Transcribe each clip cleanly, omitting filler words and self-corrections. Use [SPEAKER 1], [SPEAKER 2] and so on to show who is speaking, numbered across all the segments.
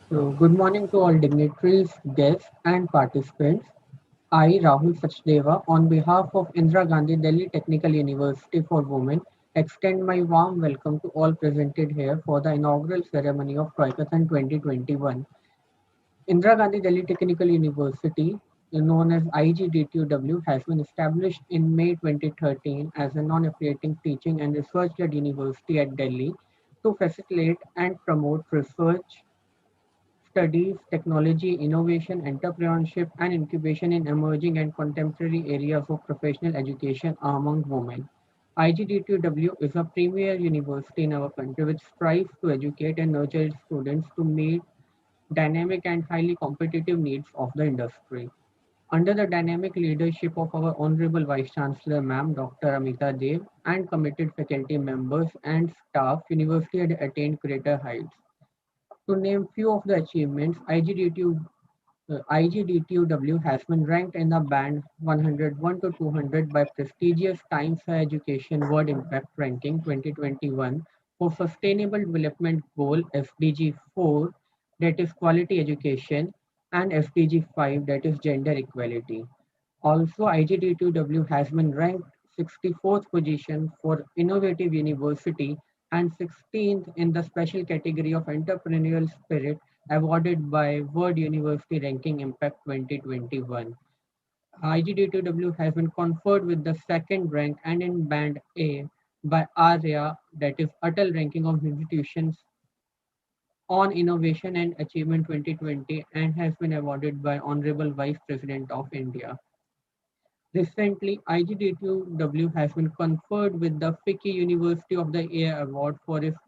[SPEAKER 1] So, good morning to all dignitaries, guests, and participants. I, Rahul Sachdeva, on behalf of Indira Gandhi Delhi Technical University for Women, extend my warm welcome to all presented here for the inaugural ceremony of Toykathon 2021. Indira Gandhi Delhi Technical University, known as IGDTUW, has been established in May 2013 as a non-affiliating teaching and research-led university at Delhi to facilitate and promote research studies, technology, innovation, entrepreneurship, and incubation in emerging and contemporary areas of professional education among women. IGDTW is a premier university in our country which strives to educate and nurture its students to meet dynamic and highly competitive needs of the industry. Under the dynamic leadership of our Honorable Vice Chancellor Ma'am Dr. Amita Dev and committed faculty members and staff, University had attained greater heights. To name few of the achievements, IGDTUW has been ranked in the band 101 to 200 by prestigious Times Higher Education World Impact Ranking 2021 for Sustainable Development Goal SDG 4, that is quality education, and SDG 5, that is gender equality. Also, IGDTW has been ranked 64th position for Innovative University and 16th in the special category of Entrepreneurial Spirit awarded by World University Ranking Impact 2021. IGDTW has been conferred with the second rank and in band A by ARIA, that is Atal Ranking of Institutions on Innovation and Achievement 2020, and has been awarded by Honorable Vice President of India. Recently, IGDTW has been conferred with the FICCI University of the Year Award for its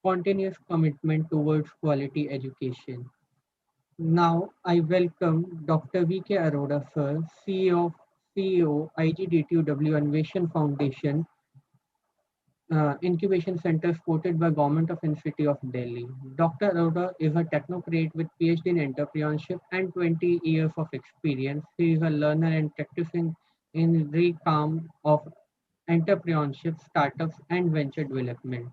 [SPEAKER 1] continuous commitment towards quality education. Now, I welcome Dr. V.K. Arora, sir, CEO, IGDTW Innovation Foundation, Incubation Center supported by Government of City of Delhi. Dr. Arora is a technocrat with PhD in entrepreneurship and 20 years of experience. He is a learner and practicing in the realm of entrepreneurship, startups, and venture development.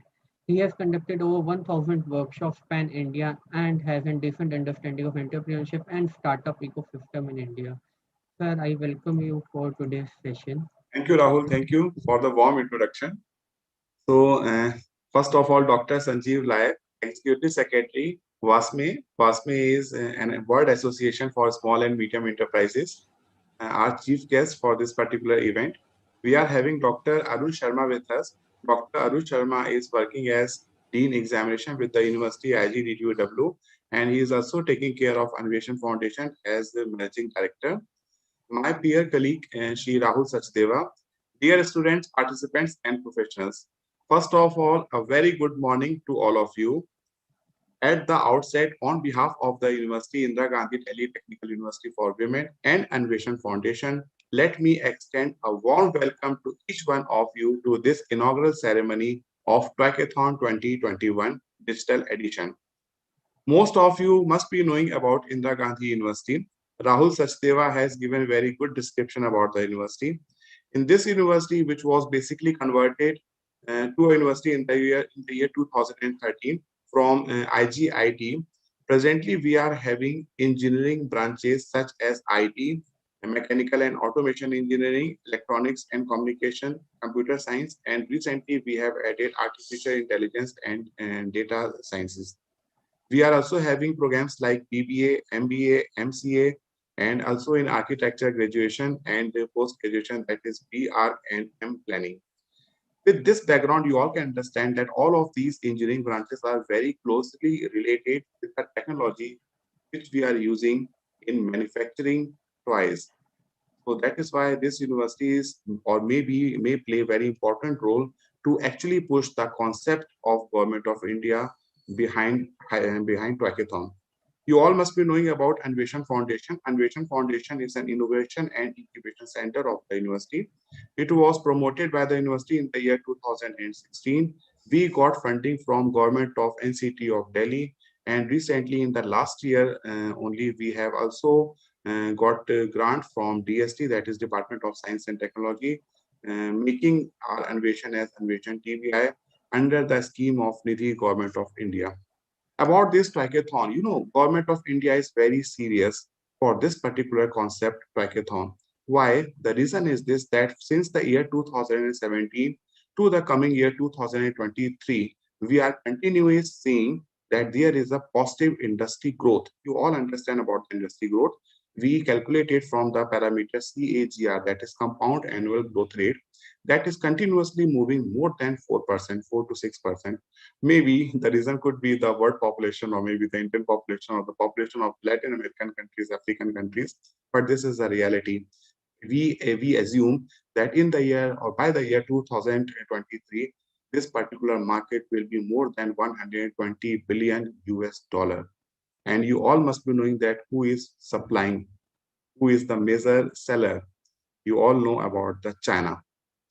[SPEAKER 1] He has conducted over 1,000 workshops pan India and has a decent understanding of entrepreneurship and startup ecosystem in India. Sir, I welcome you for today's session.
[SPEAKER 2] Thank you, Rahul. Thank you for the warm introduction. So, first of all, Dr. Sanjeev Lai, Executive Secretary, WASME. WASME is an World Association for Small and Medium Enterprises, our chief guest for this particular event. We are having Dr. Arun Sharma with us. Dr. Arun Sharma is working as Dean Examination with the University IGDTUW, and he is also taking care of Innovation Foundation as the Managing Director. My peer colleague, Shri Rahul Sachdeva. Dear students, participants, and professionals, first of all, a very good morning to all of you. At the outset, on behalf of the University Indira Gandhi Delhi Technical University for Women and Innovation Foundation, let me extend a warm welcome to each one of you to this inaugural ceremony of Twackathon 2021 Digital Edition. Most of you must be knowing about Indira Gandhi University. Rahul Sachdeva has given a very good description about the university. In this university, which was basically converted to a university in the year 2013 from IGIT, presently we are having engineering branches such as IT, mechanical and automation engineering, electronics and communication, computer science, and recently we have added artificial intelligence and data sciences. We are also having programs like BBA, MBA, MCA, and also in architecture graduation and post graduation, that is BR and M planning. With this background, you all can understand that all of these engineering branches are very closely related with the technology which we are using in manufacturing toys. So that is why this university is or maybe may play a very important role to actually push the concept of Government of India behind Twackathon. You all must be knowing about Innovation Foundation. Innovation Foundation is an innovation and incubation center of the university. It was promoted by the university in the year 2016. We got funding from Government of NCT of Delhi, and recently in the last year only we have also got a grant from DST, that is Department of Science and Technology, making our innovation as Innovation TBI under the scheme of Nidhi Government of India. About this triathlon, government of India is very serious for this particular concept, triathlon. Why? The reason is this, that since the year 2017 to the coming year 2023, we are continuously seeing that there is a positive industry growth. You all understand about the industry growth. We calculate it from the parameter CAGR, that is compound annual growth rate, that is continuously moving more than 4%, 4 to 6%. Maybe the reason could be the world population, or maybe the Indian population, or the population of Latin American countries, African countries. But this is the reality. We assume that in the year, or by the year 2023, this particular market will be more than 120 billion US dollar. And you all must be knowing that who is supplying, who is the major seller. You all know about the China.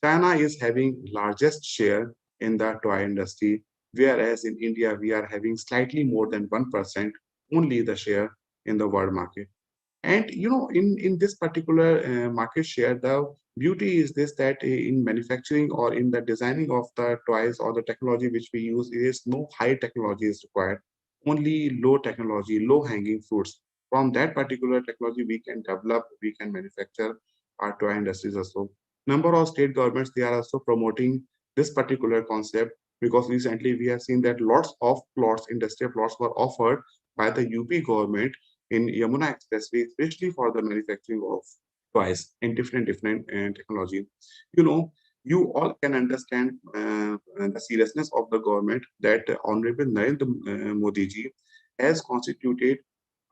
[SPEAKER 2] China is having largest share in the toy industry, whereas in India we are having slightly more than 1% only the share in the world market. And in this particular market share, the beauty is this, that in manufacturing or in the designing of the toys or the technology which we use, there is no high technology is required, only low technology, low hanging fruits. From that particular technology, we can develop, we can manufacture our toy industries also. Number of state governments, they are also promoting this particular concept, because recently we have seen that lots of plots, industrial plots, were offered by the UP government in Yamuna Expressway, especially for the manufacturing of toys in different technology. You know, you all can understand the seriousness of the government, that Honorable Narendra Modi ji has constituted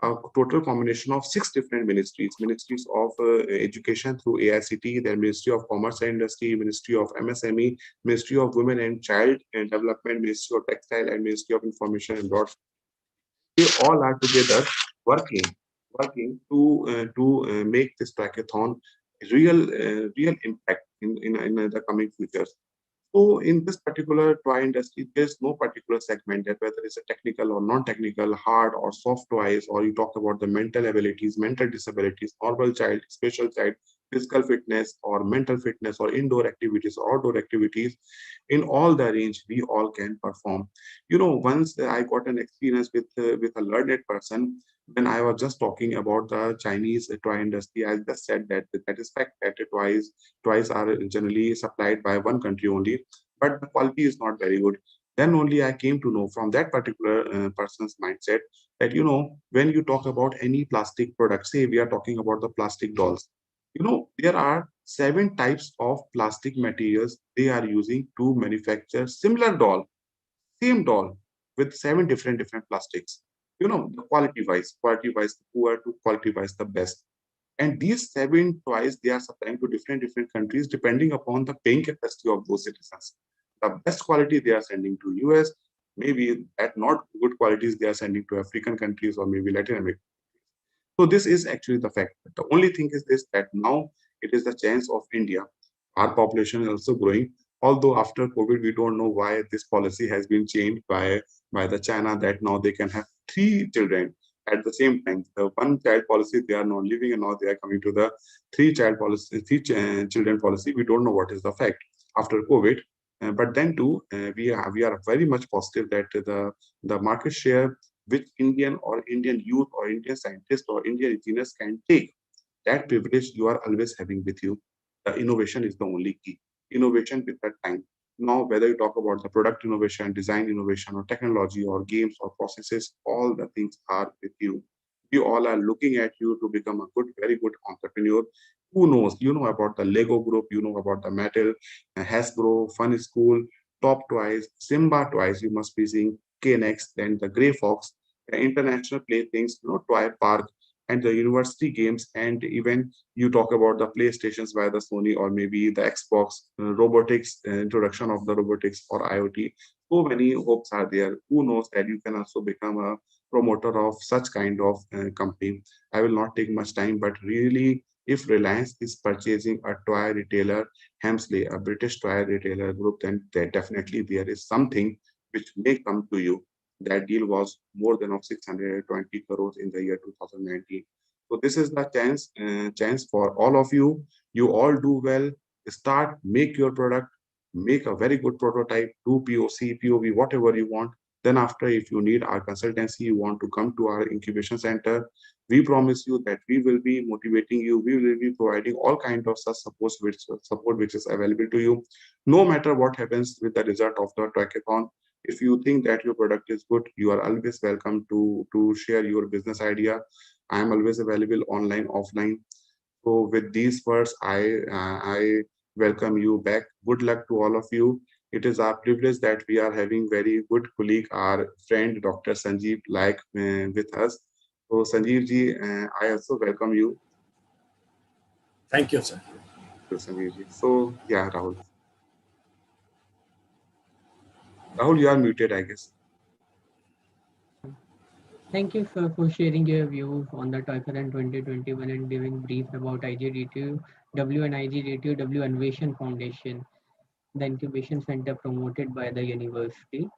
[SPEAKER 2] a total combination of six different ministries: ministries of education through AICT, then Ministry of Commerce and Industry, Ministry of MSME, Ministry of Women and Child Development, Ministry of Textile, and Ministry of Information and Broadcasting. They all are together working to make this hackathon real impact in the coming futures. So in this particular toy industry, there's no particular segment, that whether it's a technical or non-technical, hard or soft toys, or you talk about the mental abilities, mental disabilities, normal child, special child, physical fitness or mental fitness, or indoor activities or outdoor activities. In all the range, we all can perform. Once I got an experience with a learned person, when I was just talking about the Chinese toy industry, I just said that is fact, that toys are generally supplied by one country only, but the quality is not very good. Then only I came to know from that particular person's mindset that, when you talk about any plastic product, say we are talking about the plastic dolls, there are seven types of plastic materials they are using to manufacture similar doll, same doll, with seven different plastics. The quality wise, the poor to quality wise, the best. And these seven toys, they are supplying to different countries depending upon the paying capacity of those citizens. The best quality they are sending to US, maybe at not good qualities they are sending to African countries or maybe Latin America. So this is actually the fact. The only thing is this, that now it is the chance of India. Our population is also growing. Although after COVID, we don't know why this policy has been changed by the China, that now they can have three children at the same time. The one child policy they are not leaving, and now they are coming to the three child policy, children policy. We don't know what is the fact after COVID. But then too, we are very much positive that the market share which Indian or Indian youth or Indian scientists or Indian engineers can take, that privilege you are always having with you. The innovation is the only key. Innovation with that time. Now, whether you talk about the product innovation, design innovation, or technology, or games, or processes, all the things are with you. We all are looking at you to become a very good entrepreneur. Who knows? You know about the Lego Group, you know about the Mattel, Hasbro, Fun School, Top Toys, Simba Toys. You must be seeing KNX, then the Grey Fox, the International Playthings, Toy Park, and the university games, and even you talk about the PlayStations by the Sony, or maybe the Xbox, robotics, introduction of the robotics or IoT. So many hopes are there. Who knows that you can also become a promoter of such kind of company. I will not take much time, but really, if Reliance is purchasing a toy retailer, Hemsley, a British toy retailer group, then definitely there is something which may come to you. That deal was more than of 620 crores in the year 2019. So this is the chance for all of you. You all do well. Start, make your product, make a very good prototype, do POC, POV, whatever you want. Then after, if you need our consultancy, you want to come to our incubation center, we promise you that we will be motivating you, we will be providing all kind of such support which is available to you, no matter what happens with the result of the hackathon. If you think that your product is good, you are always welcome to share your business idea. I am always available online, offline. So with these words, I welcome you back. Good luck to all of you. It is our privilege that we are having very good colleague, our friend Dr. Sanjeev, with us. So Sanjeev ji, I also welcome you
[SPEAKER 3] Thank you, sir.
[SPEAKER 2] to Sanjeev ji. So yeah, Rahul. Rahul, you are muted, I guess.
[SPEAKER 1] Thank you, sir, for sharing your views on the Toykaran 2021 and giving brief about IGDTU-W and IGDTU-W Innovation Foundation, the incubation center promoted by the university.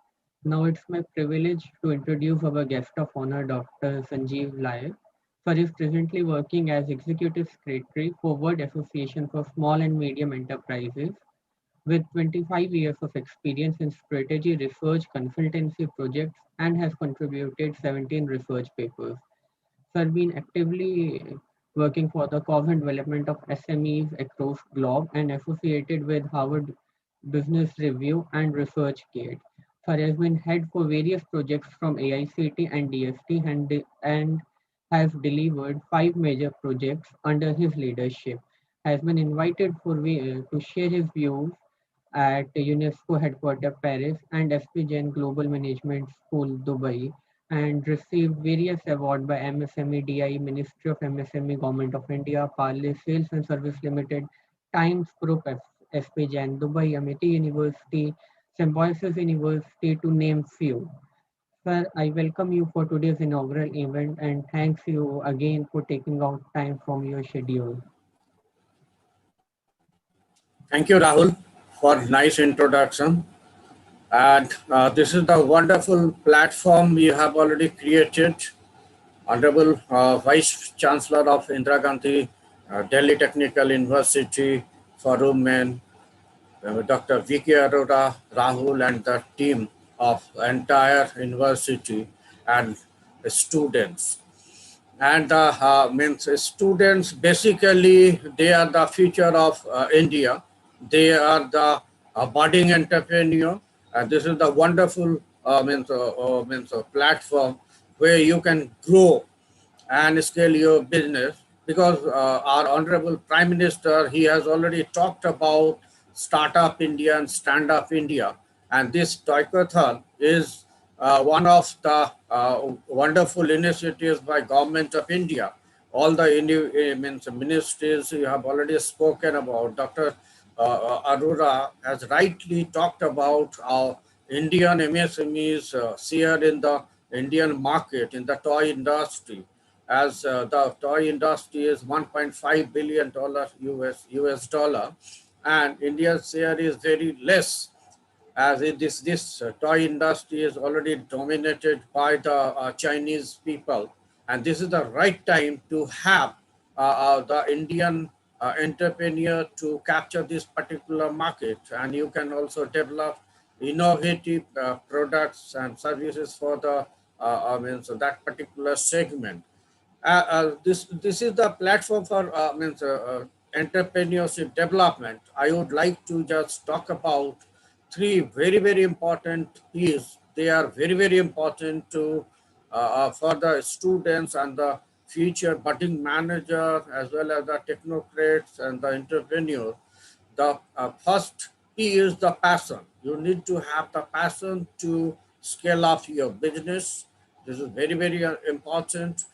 [SPEAKER 1] Now it's my privilege to introduce our guest of honor, Dr. Sanjeev Layak. Sir is presently working as Executive Secretary for World Association for Small and Medium Enterprises with 25 years of experience in strategy research consultancy projects and has contributed 17 research papers. Sir been actively working for the cause and development of SMEs across globe and associated with Harvard Business Review and ResearchGate. Sir has been head for various projects from AICT and DST and has delivered 5 major projects under his leadership. Has been invited to share his views at UNESCO headquarters Paris and SP Jain Global Management School Dubai and received various awards by MSME DI, Ministry of MSME, Government of India, Parley Sales and Service Limited, Times Group, SP Jain Dubai, Amity University, Symbiosis University to name few. Sir, I welcome you for today's inaugural event and thanks you again for taking out time from your schedule.
[SPEAKER 3] Thank you, Rahul, for nice introduction. And this is the wonderful platform you have already created. Honorable Vice Chancellor of Indira Gandhi Delhi Technical University, Farooq Men, Dr. V.K. Arora, Rahul, and the team of entire university and students. And means students, basically, they are the future of India. They are the budding entrepreneur. And this is the wonderful platform where you can grow and scale your business, because our honorable Prime Minister, he has already talked about Startup India and Stand Up India, and this Toykathon is one of the wonderful initiatives by Government of India. All the ministries you have already spoken about. Dr. Arora has rightly talked about our Indian MSMEs share in the Indian market, in the toy industry, as the toy industry is $1.5 billion US dollar, and India's share is very less, as this toy industry is already dominated by the Chinese people, and this is the right time to have the Indian entrepreneur to capture this particular market, and you can also develop innovative products and services for the so that particular segment. This is the platform for entrepreneurship development. I would like to just talk about three very important pieces. They are very important to for the students and the future budding manager, as well as the technocrats and the entrepreneur. The first P is the passion. You need to have the passion to scale up your business. This is very important.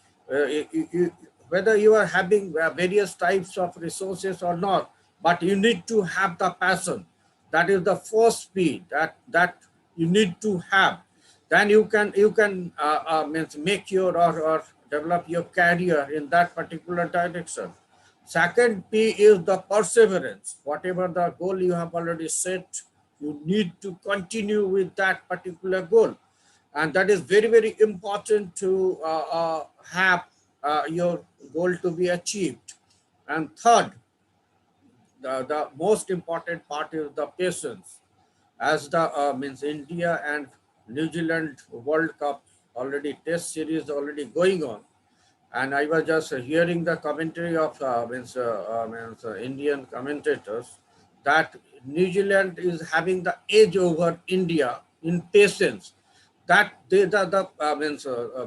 [SPEAKER 3] Whether you are having various types of resources or not, but you need to have the passion. That is the first P that you need to have. Then you can means make your or develop your career in that particular direction. Second P is the perseverance. Whatever the goal you have already set, you need to continue with that particular goal. And that is very important to have your goal to be achieved. And third, the most important part is the patience. As the means India and New Zealand World Cup already test series already going on, and I was just hearing the commentary of Indian commentators that New Zealand is having the edge over India in patience. That they the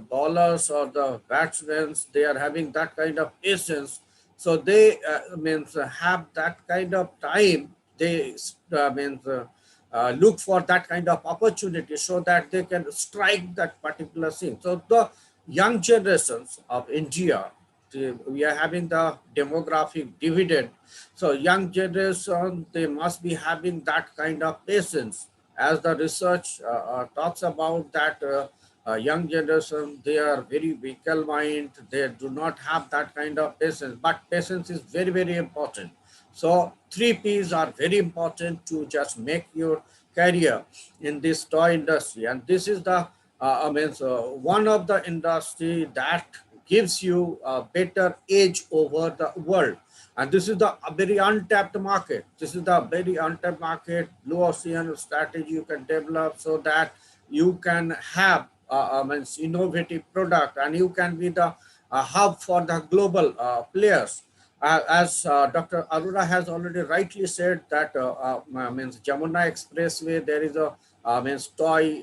[SPEAKER 3] bowlers or the batsmen, they are having that kind of patience, so they have that kind of time. They look for that kind of opportunity so that they can strike that particular scene. So the young generations of India, we are having the demographic dividend. So young generation, they must be having that kind of patience. As the research talks about that young generation, they are very vehicle mind. They do not have that kind of patience, but patience is very, very important. So three P's are very important to just make your career in this toy industry. And this is the one of the industry that gives you a better edge over the world. And this is the very untapped market. This is the very untapped market, blue ocean strategy you can develop so that you can have innovative product, and you can be the hub for the global players. As Dr. Arora has already rightly said that Jamuna Expressway, there is a toy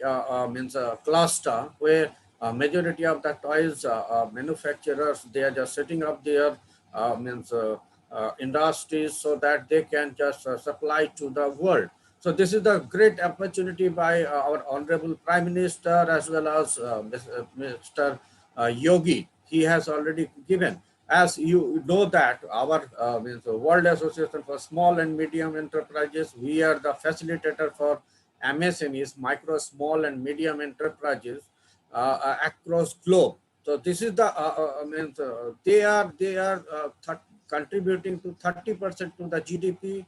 [SPEAKER 3] cluster where majority of the toys manufacturers, they are just setting up their industries so that they can just supply to the world. So this is the great opportunity by our Honorable Prime Minister as well as Mr. Yogi. He has already given. As you know that our World Association for Small and Medium Enterprises, we are the facilitator for MSMEs, micro, small and medium enterprises across globe. So this is the they are contributing to 30% to the GDP,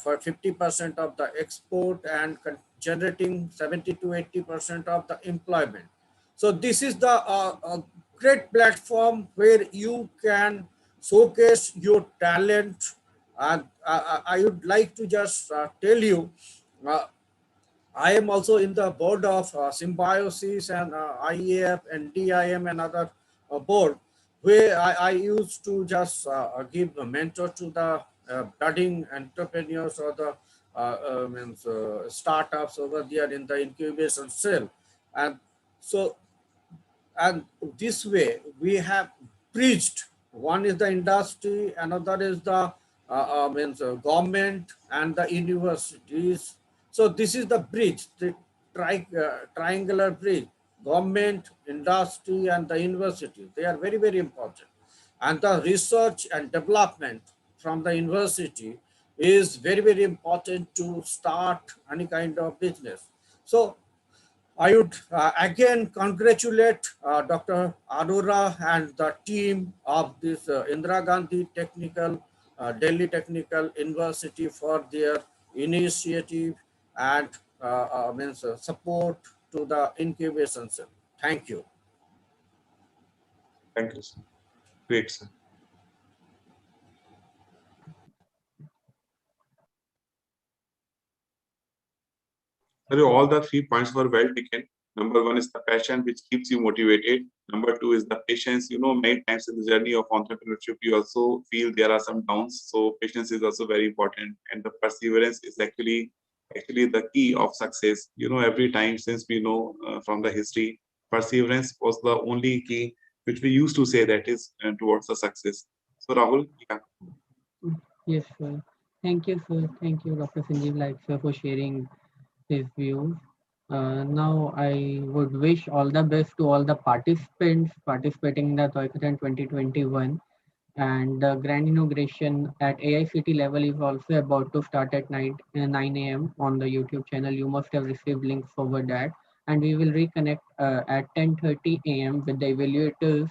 [SPEAKER 3] for 50% of the export, and generating 70 to 80% of the employment. So this is the great platform where you can showcase your talent. And I would like to just tell you, uh, I am also in the board of Symbiosis and IEF and DIM and other board, where I used to just give a mentor to the budding entrepreneurs or the startups over there in the incubation cell. And so, and this way we have bridged. One is the industry, another is the government and the universities. So this is the bridge, the triangular bridge: government, industry, and the university. They are very, very important. And the research and development from the university is very, very important to start any kind of business. So I would again congratulate Dr. Arora and the team of this Indira Gandhi Technical, Delhi Technical University for their initiative and support to the incubation center. Thank you.
[SPEAKER 2] Thank you, sir. Great, sir. Sir, all the 3 points were well taken. Number one is the passion, which keeps you motivated. Number two is the patience. Many times in the journey of entrepreneurship, you also feel there are some downs. So patience is also very important, and the perseverance is actually the key of success. Every time since we know from the history, perseverance was the only key which we used to say that is towards the success. So Rahul, yeah.
[SPEAKER 1] Yes, sir. Thank you, sir. Thank you, Dr. Sanjeev Laik, sir, for sharing his views. Now, I would wish all the best to all the participants participating in the Toycathlon 2021. And the grand inauguration at AICT level is also about to start at night 9 a.m. on the YouTube channel. You must have received links over that. And we will reconnect at 10:30 a.m. with the evaluators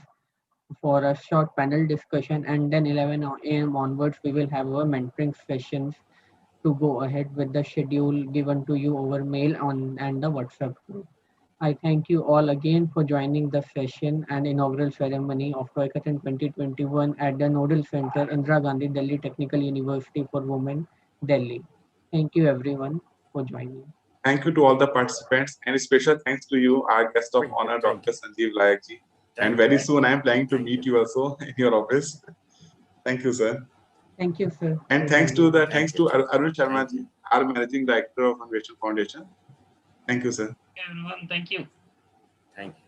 [SPEAKER 1] for a short panel discussion. And then 11 a.m. onwards, we will have our mentoring sessions to go ahead with the schedule given to you over mail on and the WhatsApp group. I thank you all again for joining the session and inaugural ceremony of Toycathlon 2021 at the Nodal Center, Indira Gandhi Delhi Technical University for Women, Delhi. Thank you everyone for joining.
[SPEAKER 2] Thank you to all the participants, and special thanks to you, our guest of honor,
[SPEAKER 3] Thank
[SPEAKER 2] Dr. Sanjeev Layak ji. And very soon I am planning to meet you also in your office. Thank you, sir.
[SPEAKER 1] Thank you, sir.
[SPEAKER 2] And thanks to Arun Sharma ji, our Managing Director of Anvesham Foundation. Thank you, sir.
[SPEAKER 4] everyone. Thank you.
[SPEAKER 3] Thank you.